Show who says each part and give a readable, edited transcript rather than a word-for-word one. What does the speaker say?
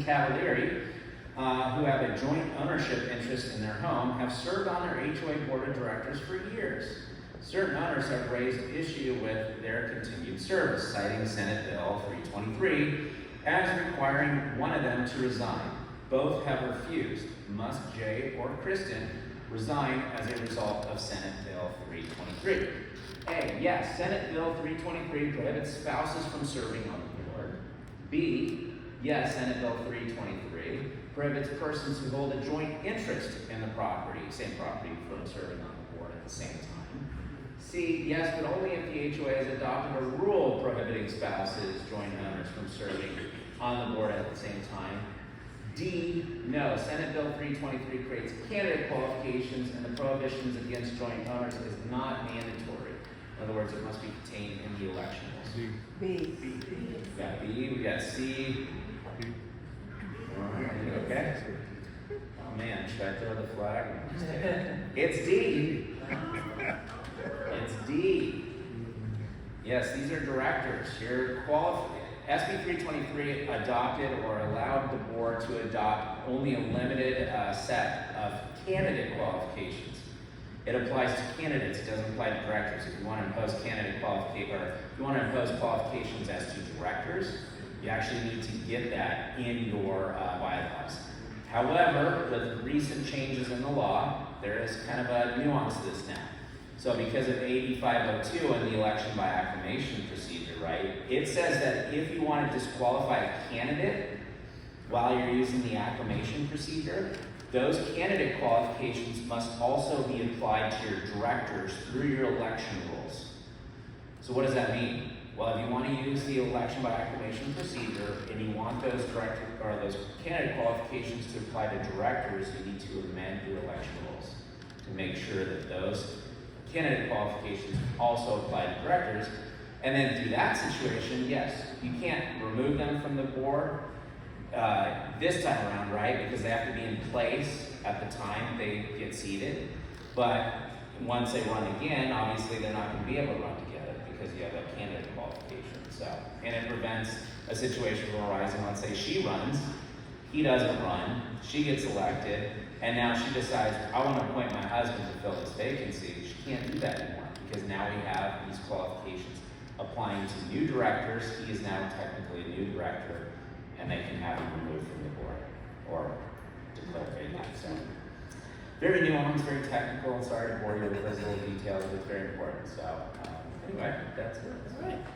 Speaker 1: Cavalieri, who have a joint ownership interest in their home, have served on their HOA Board of Directors for years. Certain owners have raised issue with their continued service, citing Senate Bill 323 as requiring one of them to resign. Both have refused. Must Jay or Kristen resign as a result of Senate Bill 323? A, yes, Senate Bill 323 prohibits spouses from serving on the board. B, yes, Senate Bill 323 prohibits persons who hold a joint interest in the property, same property, from serving on the board at the same time. C, yes, but only if the HOA has adopted a rule prohibiting spouses, joint owners, from serving on the board at the same time. D, no, Senate Bill 323 creates candidate qualifications and the prohibitions against joint owners is not mandatory. In other words, it must be contained in the election rules.
Speaker 2: B.
Speaker 1: We got B, we got C. Okay. Oh man, should I throw the flag? It's D. It's D. Yes, these are directors. SB 323 adopted or allowed the board to adopt only a limited set of candidate qualifications. It applies to candidates, it doesn't apply to directors. If you want to impose qualifications as to directors, you actually need to get that in your bylaws. However, with recent changes in the law, there is kind of a nuance to this now. So because of AB 502 and the election by acclamation procedure, right, it says that if you want to disqualify a candidate while you're using the acclamation procedure, those candidate qualifications must also be applied to your directors through your election rules. So what does that mean? Well, if you want to use the election by acclamation procedure and you want those candidate qualifications to apply to directors, you need to amend your election rules to make sure that those candidate qualifications also apply to directors. And then through that situation, yes, you can't remove them from the board this time around, right? Because they have to be in place at the time they get seated. But once they run again, obviously they're not going to be able to run together because you have a candidate qualification. So, and it prevents a situation from arising. Let's say she runs, he doesn't run, she gets elected, and now she decides, I want to appoint my husband to fill this vacancy. She can't do that anymore because now we have these qualifications applying to new directors. He is now technically a new director, and they can have him removed from the board or declared vacant. So, very nuanced, very technical, and sorry to bore you with those little details, but it's very important. So, anyway, that's it.